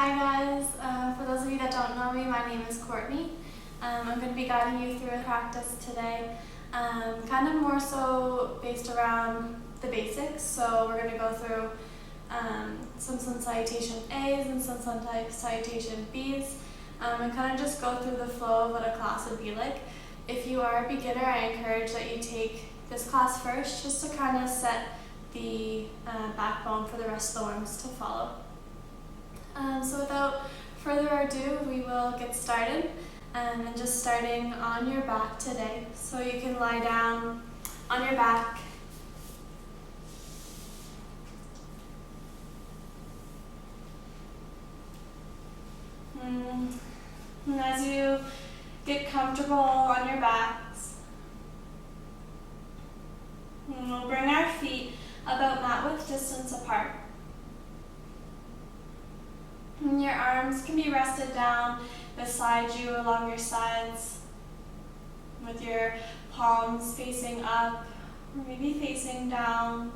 Hi guys, for those of you that don't know me, my name is Courtney. I'm going to be guiding you through a practice today, kind of more so based around the basics. So we're going to go through some sun salutation A's and some sun salutation B's, and kind of just go through the flow of what a class would be like. If you are a beginner, I encourage that you take this class first just to kind of set the backbone for the rest of the limbs to follow. So without further ado, we will get started, and just starting on your back today. So you can lie down on your back. And as you get comfortable on your backs, we'll bring our feet about mat width distance apart. And your arms can be rested down beside you along your sides with your palms facing up or maybe facing down.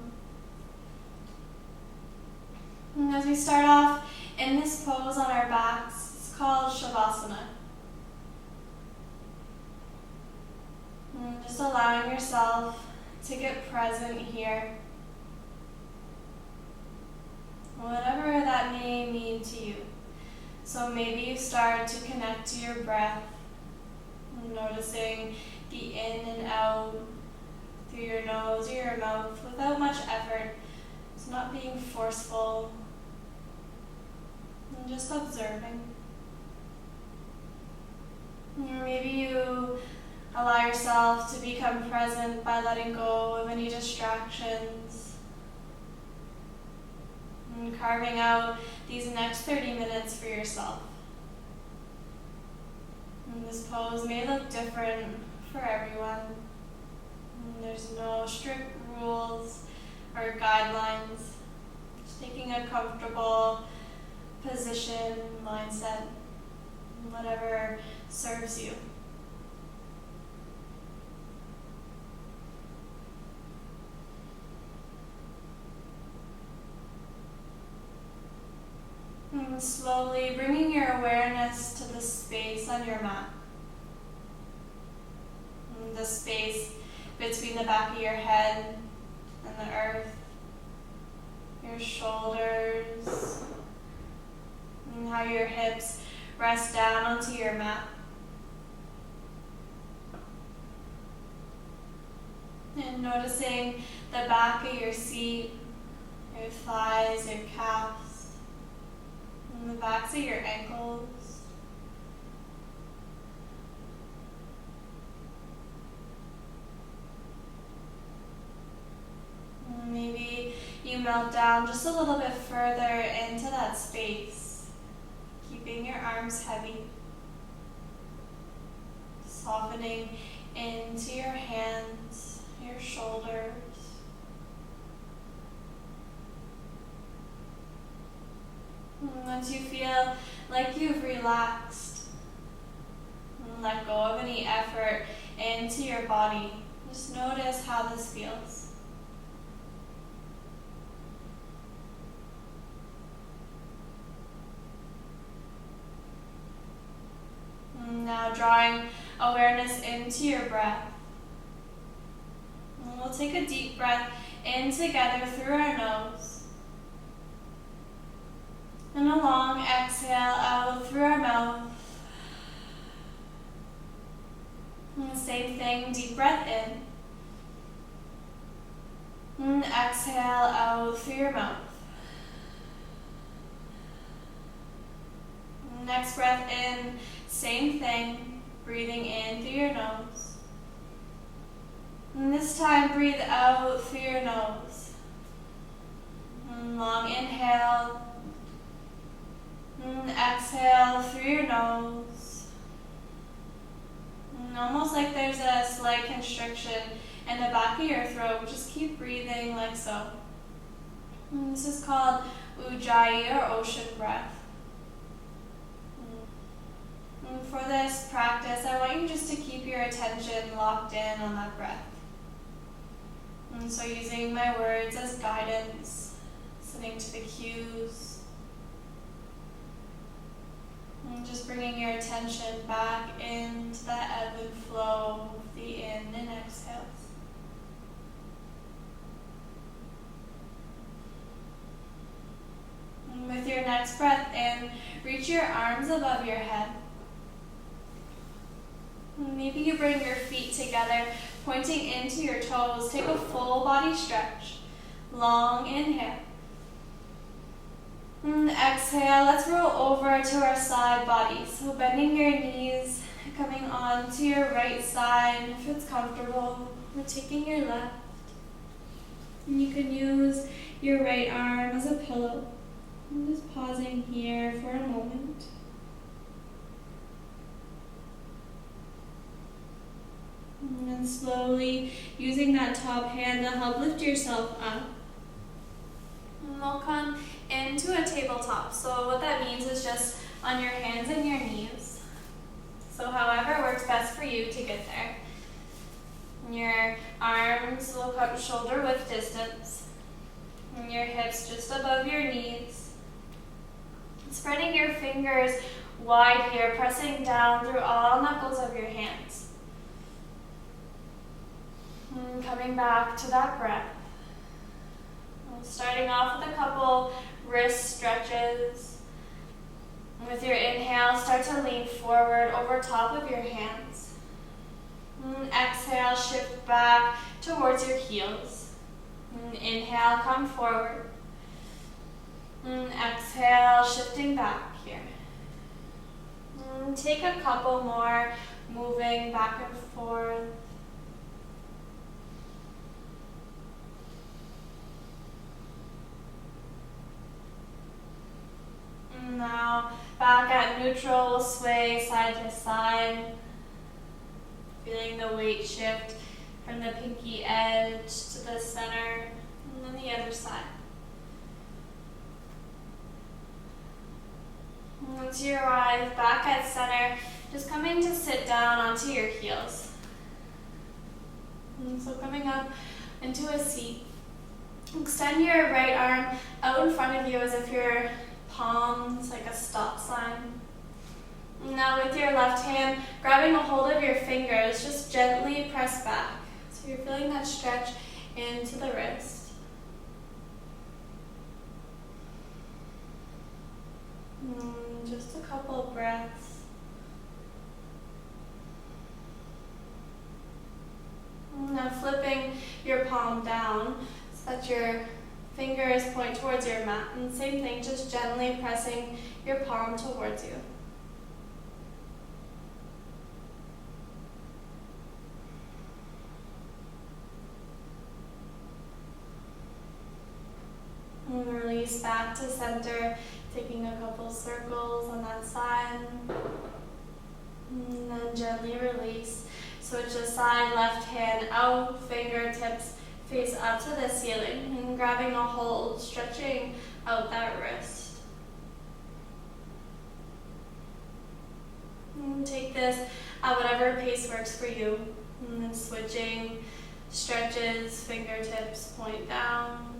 And as we start off in this pose on our backs, it's called Shavasana. And just allowing yourself to get present here, whatever that may mean to you. So maybe you start to connect to your breath, noticing the in and out through your nose or your mouth without much effort. It's not being forceful, and just observing. Or maybe you allow yourself to become present by letting go of any distractions, and carving out these next 30 minutes for yourself. And this pose may look different for everyone. And there's no strict rules or guidelines. Just taking a comfortable position, mindset, whatever serves you. And slowly bringing your awareness to the space on your mat. And the space between the back of your head and the earth, your shoulders, and how your hips rest down onto your mat. And noticing the back of your seat, your thighs, your calves, and the backs of your ankles. And maybe you melt down just a little bit further into that space, keeping your arms heavy, softening into your hands, your shoulders. And once you feel like you've relaxed and let go of any effort into your body, just notice how this feels. And now drawing awareness into your breath. And we'll take a deep breath in together through our nose. And a long exhale out through our mouth. And the same thing, deep breath in. And exhale out through your mouth. And next breath in, same thing, breathing in through your nose. And this time breathe out through your nose. And long inhale. And exhale through your nose. And almost like there's a slight constriction in the back of your throat. Just keep breathing like so. And this is called Ujjayi or ocean breath. And for this practice, I want you just to keep your attention locked in on that breath. And so using my words as guidance, listening to the cues, Just bringing your attention back into that ebb and flow of the in and exhales. And with your next breath in, reach your arms above your head. Maybe you bring your feet together, pointing into your toes. Take a full body stretch. Long inhale. And exhale, let's roll over to our side body. So bending your knees, coming on to your right side if it's comfortable. We're taking your left. And you can use your right arm as a pillow. I'm just pausing here for a moment. And then slowly using that top hand to help lift yourself up. And we'll come into a tabletop. So what that means is just on your hands and your knees. So however works best for you to get there. And your arms will come shoulder width distance. And your hips just above your knees. Spreading your fingers wide here, pressing down through all knuckles of your hands. And coming back to that breath. Starting off with a couple wrist stretches. And with your inhale, start to lean forward over top of your hands. And exhale, shift back towards your heels. And inhale, come forward. And exhale, shifting back here. And take a couple more, moving back and forth. Now, back at neutral, we'll sway side to side, feeling the weight shift from the pinky edge to the center, and then the other side. And once you arrive back at center, just coming to sit down onto your heels. And so coming up into a seat. Extend your right arm out in front of you as if your palms like a stop sign. Now with your left hand, grabbing a hold of your fingers, just gently press back. So you're feeling that stretch into the wrist. Just a couple breaths. Now flipping your palm down so that your fingers point towards your mat, and same thing, just gently pressing your palm towards you. And release back to center, taking a couple circles on that side. And then gently release. Switch the side, left hand out, fingertips face up to the ceiling, and grabbing a hold, stretching out that wrist. And take this at whatever pace works for you. And then switching, stretches, fingertips point down.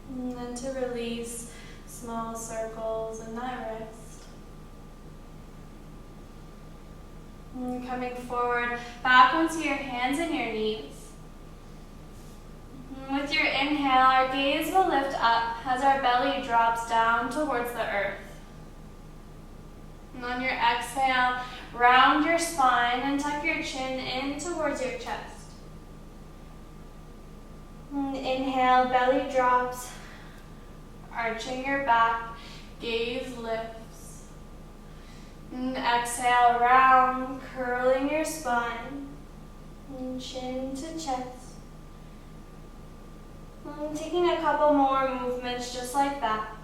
And then to release, small circles in that wrist. And coming forward, back onto your hands and your knees. And with your inhale, our gaze will lift up as our belly drops down towards the earth. And on your exhale, round your spine and tuck your chin in towards your chest. And inhale, belly drops. Arching your back, gaze lifts. And exhale, round, curling your spine. And chin to chest. And taking a couple more movements just like that.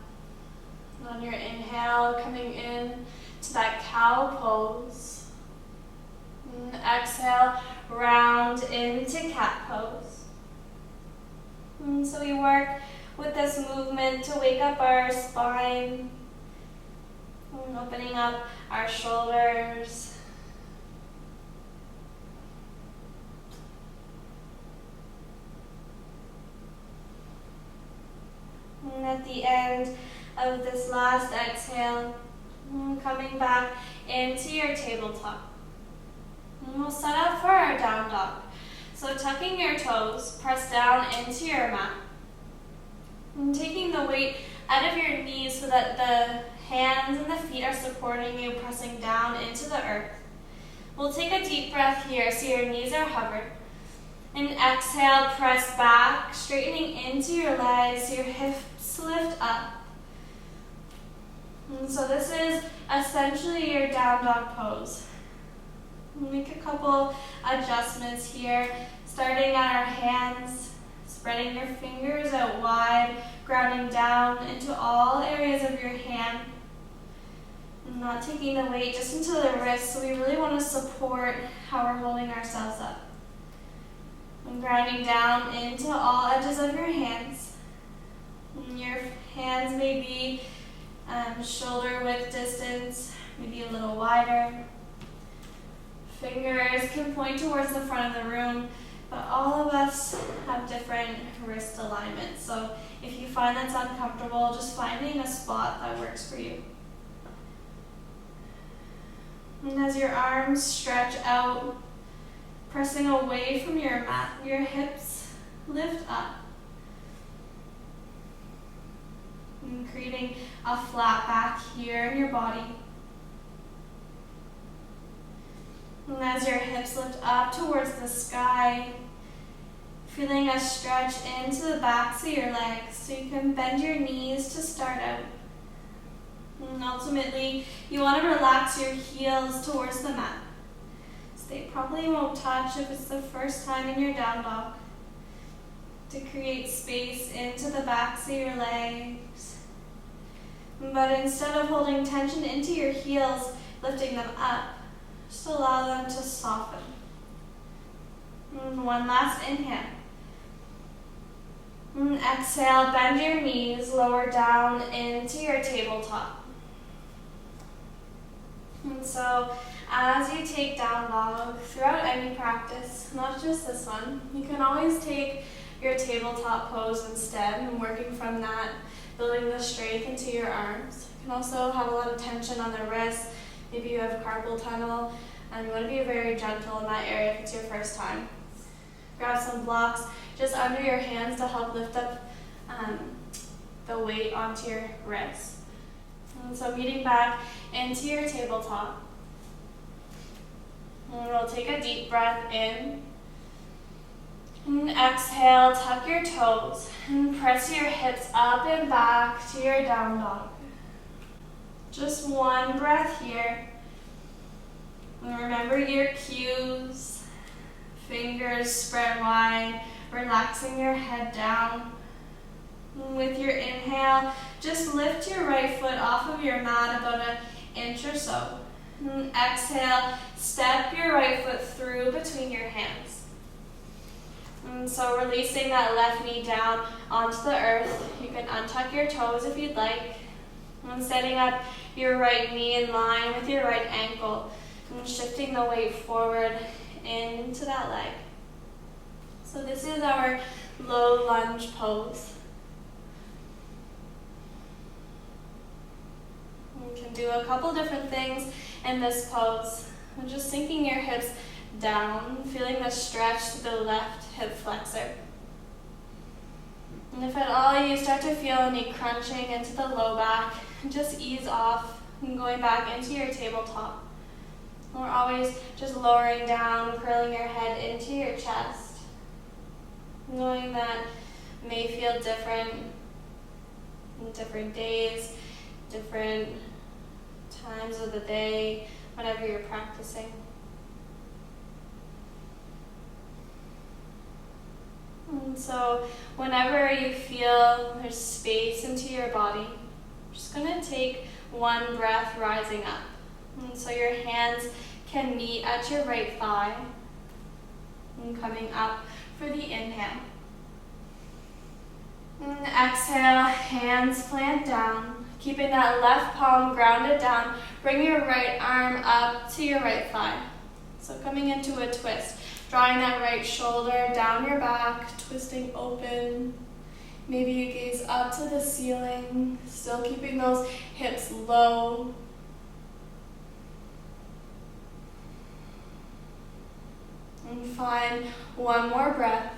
And on your inhale, coming in to that cow pose. And exhale, round into cat pose. And so we work with this movement to wake up our spine, and opening up our shoulders. And at the end of this last exhale, coming back into your tabletop. And we'll set up for our down dog. So tucking your toes, press down into your mat. And taking the weight out of your knees so that the hands and the feet are supporting you, pressing down into the earth. We'll take a deep breath here so your knees are hovered. And exhale, press back, straightening into your legs, your hips lift up. And so this is essentially your down dog pose. We'll make a couple adjustments here, starting at our hands, spreading your fingers out wide, grounding down into all areas of your hand. And not taking the weight just into the wrists, so we really want to support how we're holding ourselves up. And grounding down into all edges of your hands. And your hands may be shoulder width distance, maybe a little wider. Fingers can point towards the front of the room, but all of us have different wrist alignments. So if you find that's uncomfortable, just finding a spot that works for you. And as your arms stretch out, pressing away from your mat, your hips lift up. And creating a flat back here in your body. And as your hips lift up towards the sky, feeling a stretch into the backs of your legs so you can bend your knees to start out. And ultimately, you want to relax your heels towards the mat. So they probably won't touch if it's the first time in your down dog. To create space into the backs of your legs. But instead of holding tension into your heels, lifting them up, just allow them to soften. And one last inhale. And exhale, bend your knees, lower down into your tabletop. And so, as you take down dog throughout any practice, not just this one, you can always take your tabletop pose instead and working from that, building the strength into your arms. You can also have a lot of tension on the wrists. Maybe you have carpal tunnel, and you want to be very gentle in that area if it's your first time. Grab some blocks just under your hands to help lift up the weight onto your wrists. And so meeting back into your tabletop. And we'll take a deep breath in. And exhale, tuck your toes and press your hips up and back to your down dog. Just one breath here. And remember your cues. Fingers spread wide, relaxing your head down. And with your inhale, just lift your right foot off of your mat about an inch or so. And exhale, step your right foot through between your hands. And so releasing that left knee down onto the earth. You can untuck your toes if you'd like. And setting up your right knee in line with your right ankle. And shifting the weight forward into that leg. So this is our low lunge pose. You can do a couple different things in this pose. And just sinking your hips down, feeling the stretch to the left hip flexor. And if at all you start to feel any crunching into the low back, just ease off and going back into your tabletop. We're always just lowering down, curling your head into your chest. Knowing that may feel different in different days, different times of the day, whenever you're practicing. And so whenever you feel there's space into your body, you're just going to take one breath rising up. And so your hands can meet at your right thigh and coming up for the inhale. And exhale, hands plant down, keeping that left palm grounded down. Bring your right arm up to your right thigh. So coming into a twist, drawing that right shoulder down your back, twisting open, Maybe you gaze up to the ceiling, still keeping those hips low. And find one more breath.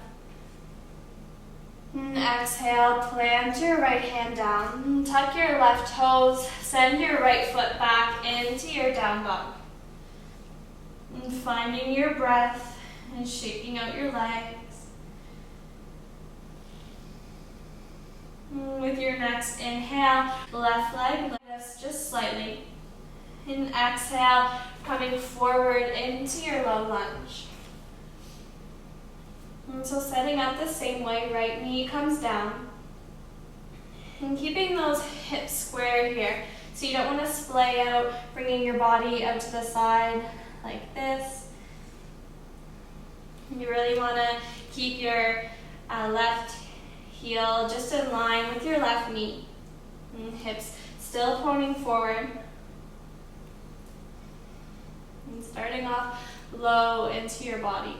And exhale, plant your right hand down. Tuck your left toes, send your right foot back into your down dog. And finding your breath and shaking out your legs. With your next inhale, left leg lifts just slightly. And exhale, coming forward into your low lunge. And so setting up the same way, right knee comes down. And keeping those hips square here. So you don't want to splay out, bringing your body out to the side like this. You really want to keep your left heel just in line with your left knee. And hips still pointing forward. And starting off low into your body.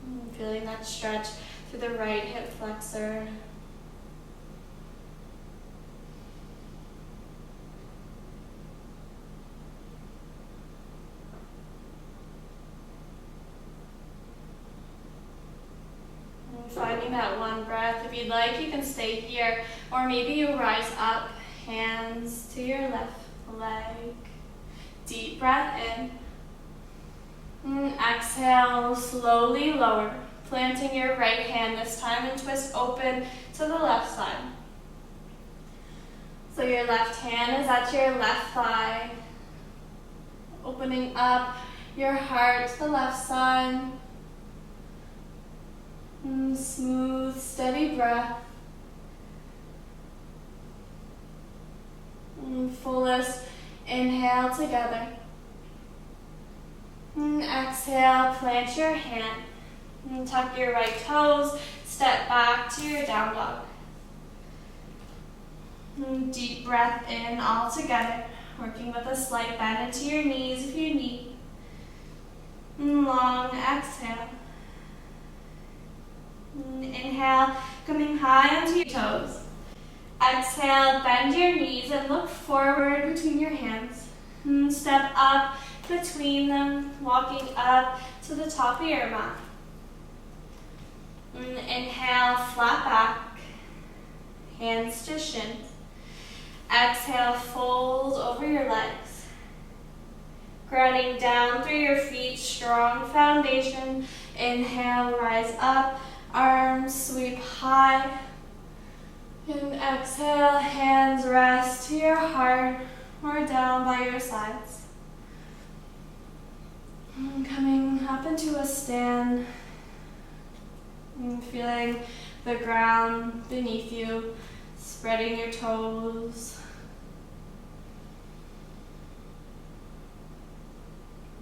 And feeling that stretch through the right hip flexor. Finding that one breath. If you'd like, you can stay here, or maybe you rise up, hands to your left leg. Deep breath in. And exhale, slowly lower. Planting your right hand this time and twist open to the left side. So your left hand is at your left thigh. Opening up your heart to the left side. And smooth, steady breath. And fullest inhale together. And exhale, plant your hand. And tuck your right toes, step back to your down dog. And deep breath in all together, working with a slight bend into your knees if you need. And long exhale. Inhale, coming high onto your toes. Exhale, bend your knees and look forward between your hands. And step up between them, walking up to the top of your mat. And inhale, flat back, hands to shins. Exhale, fold over your legs. Grounding down through your feet, strong foundation. Inhale, rise up. Arms sweep high. And exhale, hands rest to your heart or down by your sides. And coming up into a stand. And feeling the ground beneath you, spreading your toes.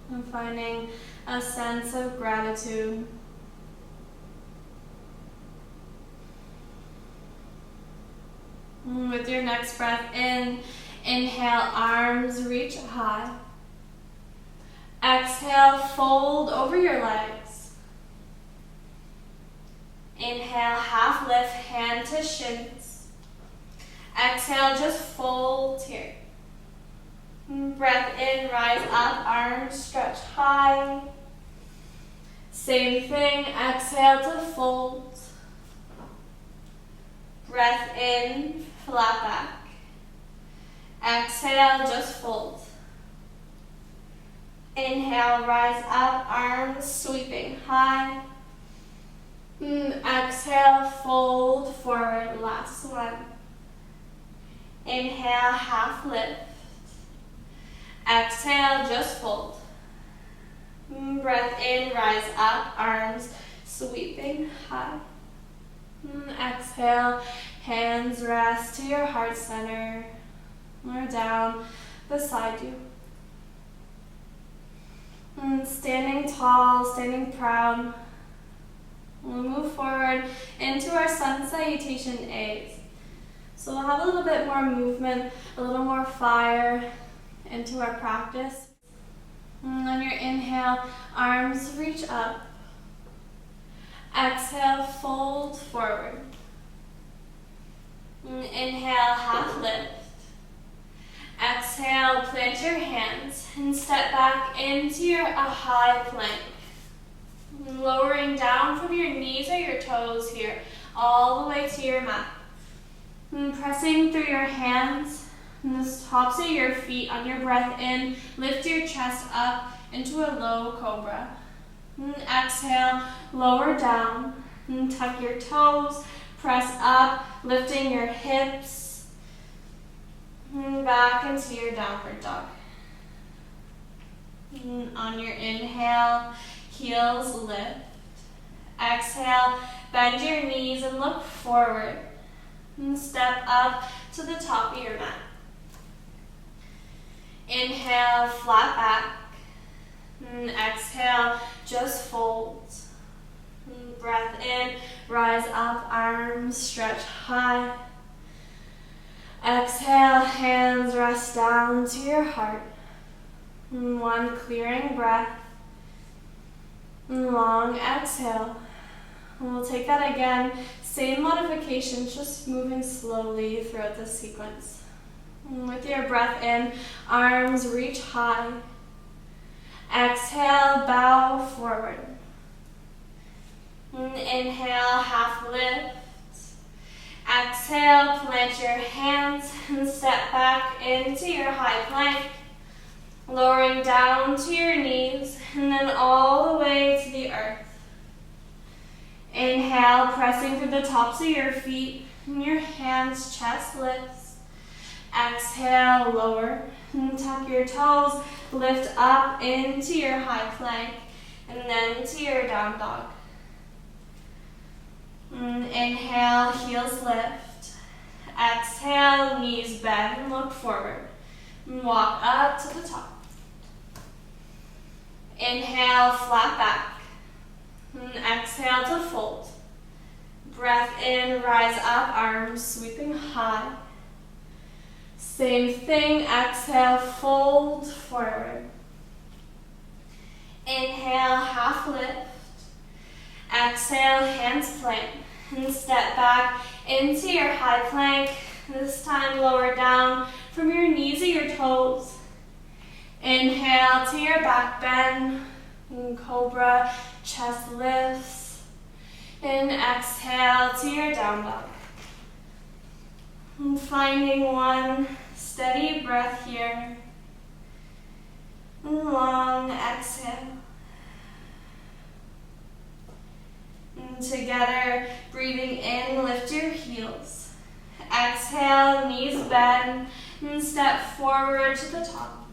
And finding a sense of gratitude. With your next breath in, inhale, arms reach high. Exhale, fold over your legs. Inhale, half lift, hand to shins. Exhale, just fold here. Breath in, rise up, arms stretch high. Same thing, exhale to fold. Breath in, flat back. Exhale, just fold. Inhale, rise up, arms sweeping high. Exhale, fold forward, last one. Inhale, half lift. Exhale, just fold. Breath in, rise up, arms sweeping high. Exhale, hands rest to your heart center or down beside you. And standing tall, standing proud. We'll move forward into our sun salutation A's. So we'll have a little bit more movement, a little more fire into our practice. And on your inhale, arms reach up. Exhale, fold forward. Inhale, half lift. Exhale, plant your hands and step back into a high plank. Lowering down from your knees or your toes here, all the way to your mat. Pressing through your hands and the tops of your feet on your breath in, lift your chest up into a low cobra. Exhale, lower down, tuck your toes, press up, lifting your hips, back into your downward dog. On your inhale, heels lift. Exhale, bend your knees and look forward. Step up to the top of your mat. Inhale, flat back. Exhale, just fold. Breath in, rise up, arms stretch high. Exhale, hands rest down to your heart. One clearing breath. Long exhale. We'll take that again. Same modifications, just moving slowly throughout this sequence. With your breath in, arms reach high. Exhale, bow forward. Inhale, half lift. Exhale, plant your hands and step back into your high plank. Lowering down to your knees and then all the way to the earth. Inhale, pressing through the tops of your feet and your hands, chest lifts. Exhale, lower and tuck your toes, lift up into your high plank and then to your down dog. Inhale, heels lift. Exhale, knees bend and look forward. And walk up to the top. Inhale, flat back. And exhale to fold. Breath in, rise up, arms sweeping high. Same thing, exhale, fold forward. Inhale, half lift. Exhale, hands plant. And step back into your high plank. This time lower down from your knees or your toes. Inhale to your back bend. Cobra, chest lifts. And exhale to your down dog. And finding one steady breath here. And long exhale. And together, breathing in, lift your heels. Exhale, knees bend, and step forward to the top.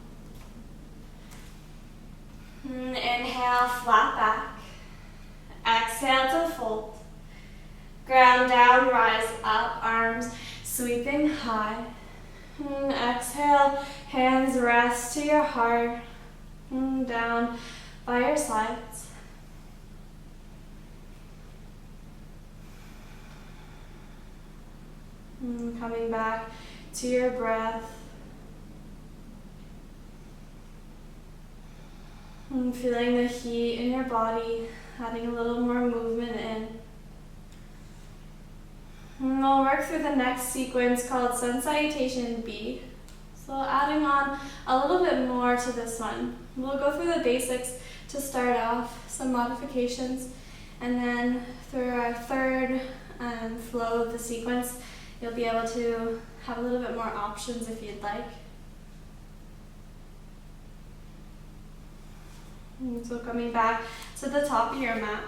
And inhale, flat back. Exhale to fold. Ground down, rise up, arms sweeping high. And exhale, hands rest to your heart. And down by your sides. And coming back to your breath. And feeling the heat in your body, adding a little more movement in. And we'll work through the next sequence called Sun Salutation B. So adding on a little bit more to this one. We'll go through the basics to start off, some modifications, and then through our third flow of the sequence, you'll be able to have a little bit more options if you'd like. And so coming back to the top of your mat,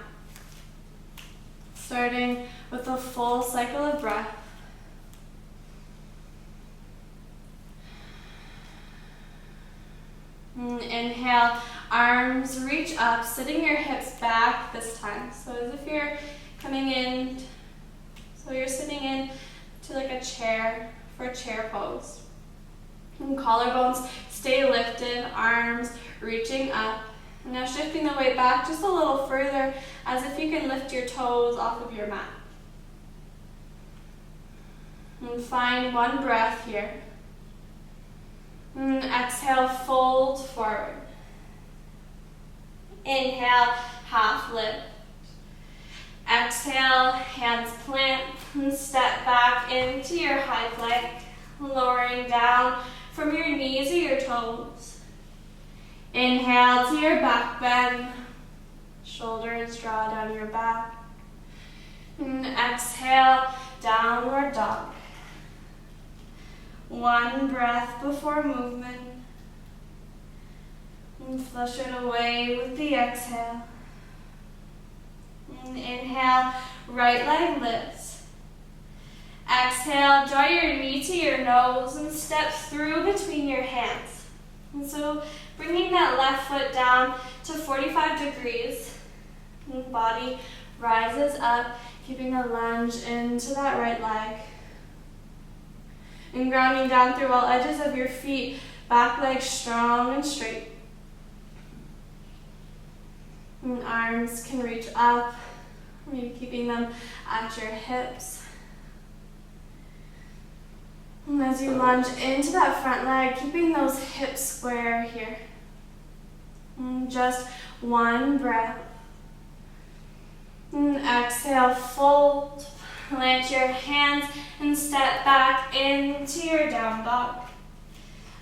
starting with a full cycle of breath. And inhale, arms reach up, sitting your hips back this time. So as if you're coming in, so you're sitting in to like a chair for a chair pose. And collarbones stay lifted, arms reaching up. And now shifting the weight back just a little further, as if you can lift your toes off of your mat. And find one breath here. And exhale, fold forward. Inhale, half lift. Exhale, hands plant and step back into your high plank, lowering down from your knees or your toes. Inhale to your back bend, shoulders draw down your back. And exhale, downward dog. One breath before movement. And flush it away with the exhale. And inhale, right leg lifts. Exhale, draw your knee to your nose and step through between your hands. And so bringing that left foot down to 45 degrees. And body rises up, keeping a lunge into that right leg. And grounding down through all edges of your feet, back leg strong and straight. And arms can reach up, maybe keeping them at your hips. And as you lunge into that front leg, keeping those hips square here. And just one breath. And exhale, fold, plant your hands and step back into your down dog.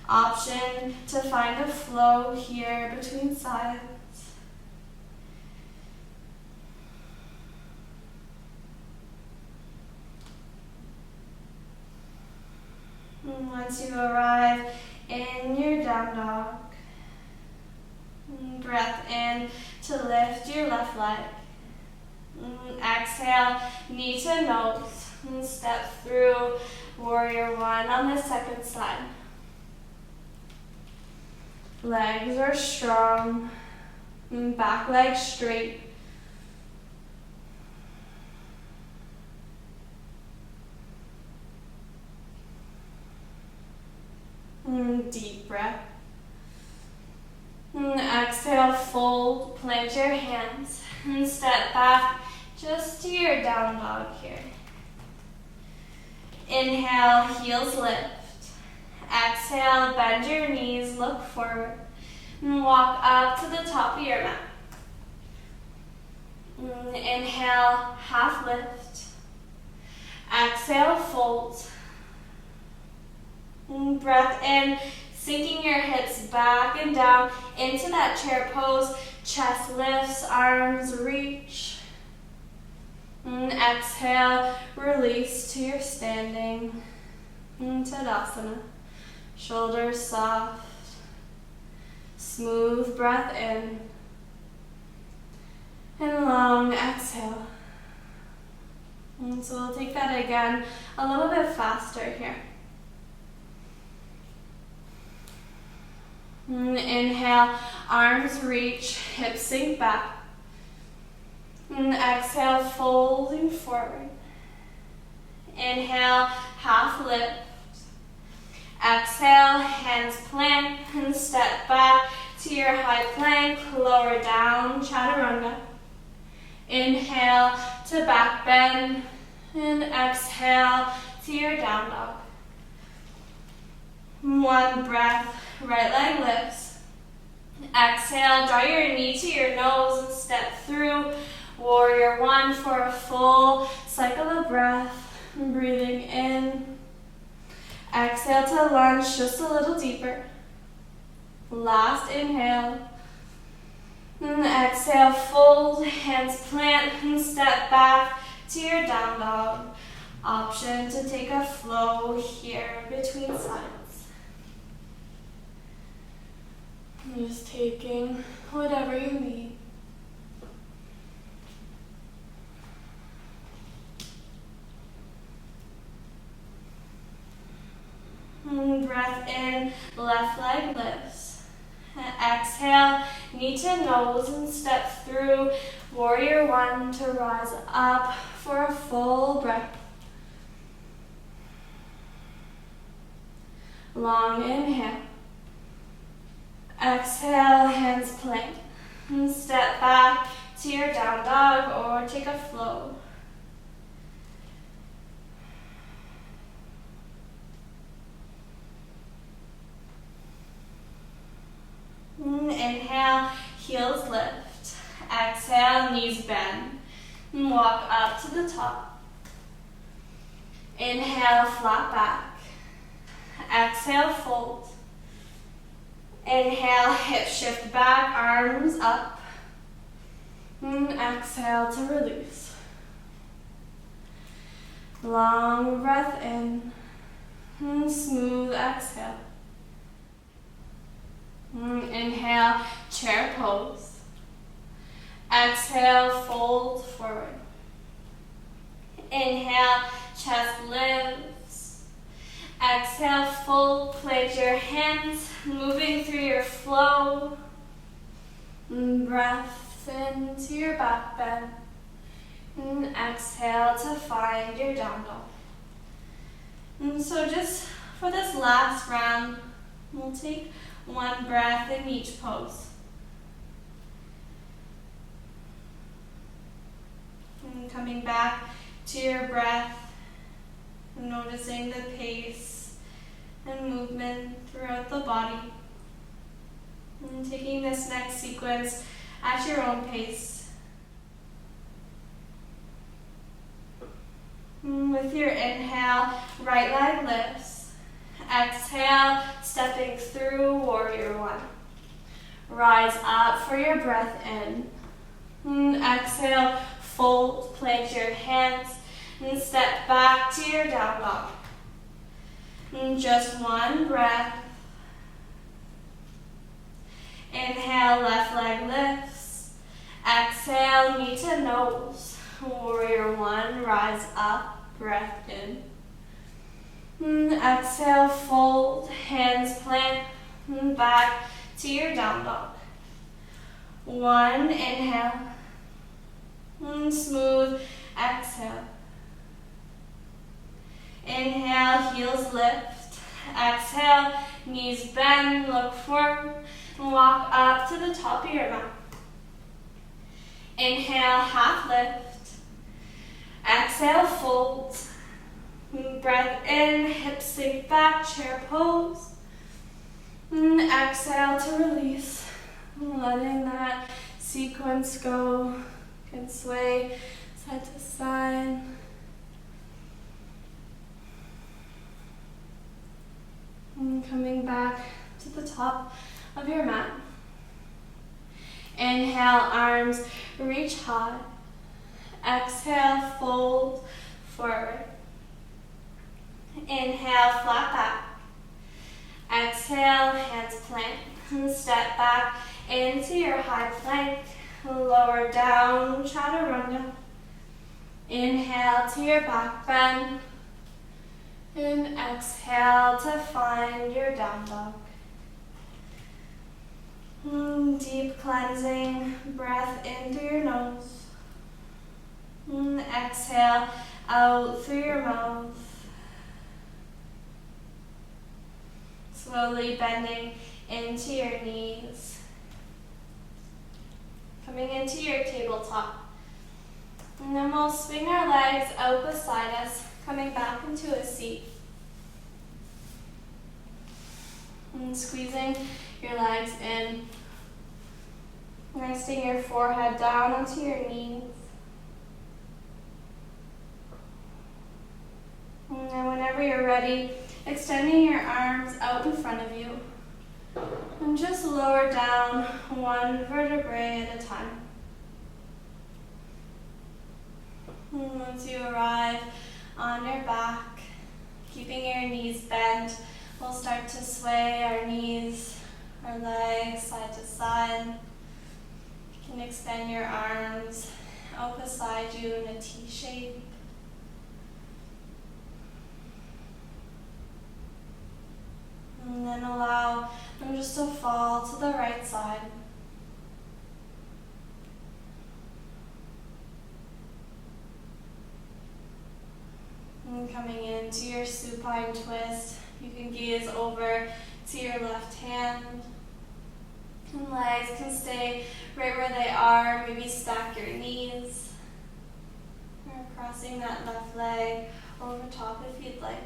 Option to find a flow here between sides. And once you arrive in your down dog, breath in to lift your left leg. Exhale, knee to nose, and step through warrior one on the second side. Legs are strong, and back leg straight. Deep breath. And exhale, fold, plant your hands, and step back just to your down dog here. Inhale, heels lift. Exhale, bend your knees, look forward, and walk up to the top of your mat. Inhale, half lift. Exhale, fold. And breath in, sinking your hips back and down into that chair pose. Chest lifts, arms reach. And exhale, release to your standing. Tadasana. Shoulders soft. Smooth breath in. And long exhale. And so we'll take that again a little bit faster here. And inhale, arms reach, hips sink back. And exhale, folding forward. Inhale, half lift. Exhale, hands plant and step back to your high plank, lower down, chaturanga. Inhale to back bend and exhale to your down dog. One breath, right leg lifts. Exhale, draw your knee to your nose and step through warrior one for a full cycle of breath. Breathing in. Exhale to lunge just a little deeper. Last inhale. And exhale, fold, hands plant and step back to your down dog. Option to take a flow here between sides. Just taking whatever you need. And breath in, left leg lifts. Exhale, knee to nose and step through warrior one to rise up for a full breath. Long inhale. Exhale, hands plank. And step back to your down dog or take a flow. Inhale, heels lift. Exhale, knees bend. And walk up to the top. Inhale, flat back. Exhale, fold. Inhale, hip shift back, arms up. And exhale to release. Long breath in. And smooth exhale. Inhale, chair pose. Exhale, fold forward. Inhale, chest lifts. Exhale, full plank your hands, moving through your flow. Breath into your back bend. And exhale to find your down dog. And so just for this last round, we'll take one breath in each pose. And coming back to your breath, noticing the pace and movement throughout the body. And taking this next sequence at your own pace. With your inhale, right leg lifts. Exhale, stepping through warrior one. Rise up for your breath in. Exhale, fold, plant your hands, and step back to your down dog. And just one breath. Inhale, left leg lifts. Exhale, knee to nose. Warrior one, rise up, breath in. Exhale, fold, hands plant, back to your down dog. One, inhale. Smooth, exhale. Inhale, heels lift. Exhale, knees bend, look forward, and walk up to the top of your mat. Inhale, half lift. Exhale, fold. Breath in, hips sink back, chair pose. Exhale to release. Letting that sequence go. You can sway side to side. And coming back to the top of your mat. Inhale, arms reach high. Exhale, fold forward. Inhale, flat back. Exhale, hands plant. And step back into your high plank. Lower down, chaturanga. Inhale to your back bend. And exhale to find your down dog. Deep cleansing breath in through your nose. Exhale out through your mouth. Slowly bending into your knees. Coming into your tabletop. And then we'll swing our legs out beside us, coming back into a seat. And squeezing your legs in. Resting your forehead down onto your knees. And then whenever you're ready, extending your arms out in front of you. And just lower down one vertebrae at a time. And once you arrive on your back, keeping your knees bent, we'll start to sway our knees, our legs side to side. You can extend your arms out beside you in a T shape. And then allow them just to fall to the right side. And coming into your supine twist, you can gaze over to your left hand. And legs can stay right where they are. Maybe stack your knees. Or crossing that left leg over top if you'd like.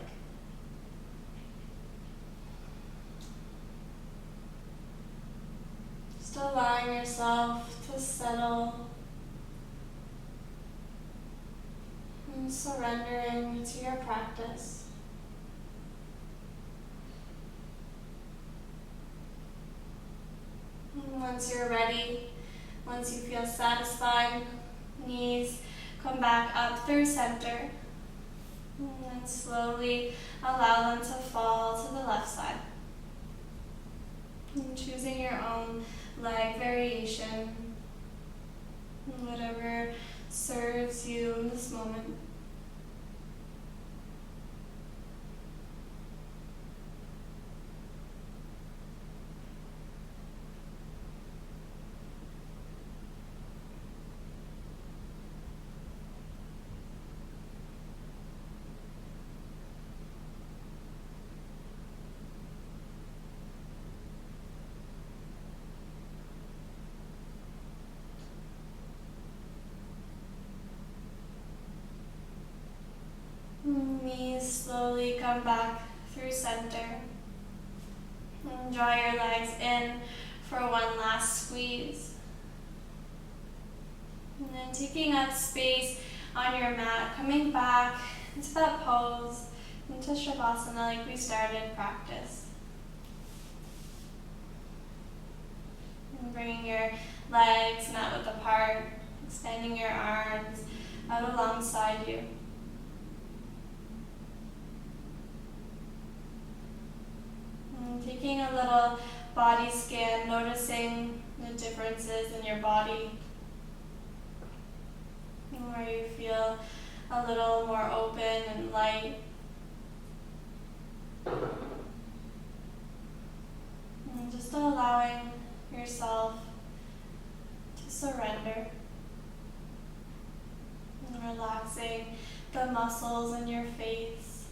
Just allowing yourself to settle And surrendering to your practice. And once you're ready, once you feel satisfied, knees come back up through center. And then slowly allow them to fall to the left side. And choosing your own leg variation, whatever serves you in this moment. Knees slowly come back through center. And draw your legs in for one last squeeze. And then taking up space on your mat, coming back into that pose, into Shavasana like we started practice. And bringing your legs mat width apart, extending your arms out alongside you. Taking a little body scan, noticing the differences in your body, where you feel a little more open and light. And just allowing yourself to surrender and relaxing the muscles in your face,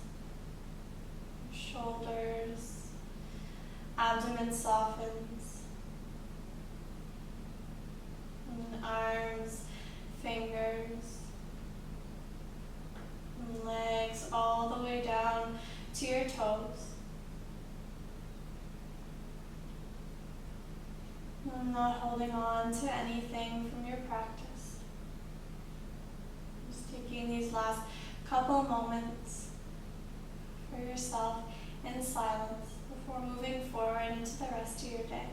shoulders. Abdomen softens, and arms, fingers, and legs all the way down to your toes. And not holding on to anything from your practice. Just taking these last couple moments for yourself in silence before moving forward into the rest of your day.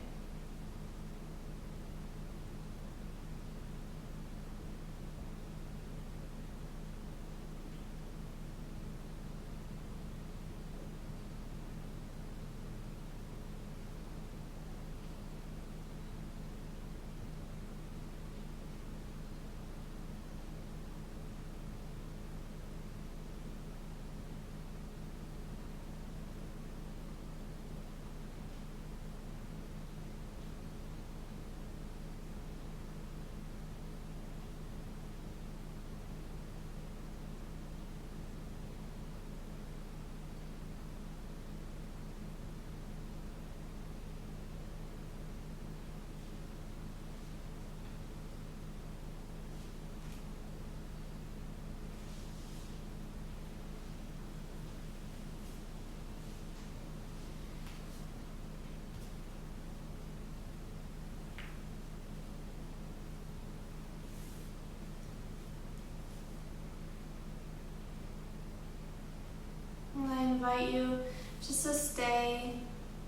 I invite you just to stay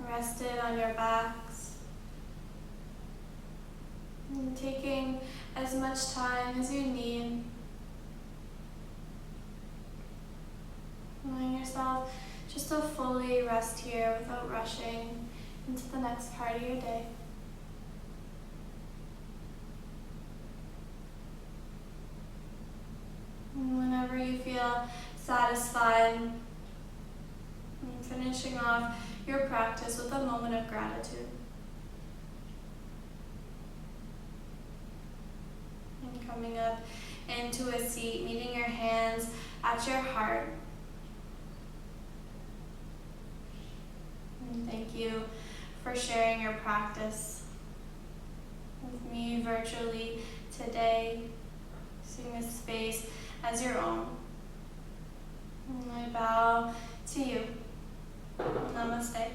rested on your backs, and taking as much time as you need. Allowing yourself just to fully rest here without rushing into the next part of your day. And whenever you feel satisfied, and finishing off your practice with a moment of gratitude. And coming up into a seat, meeting your hands at your heart. And thank you for sharing your practice with me virtually today, seeing this space as your own. And I bow to you. Namaste.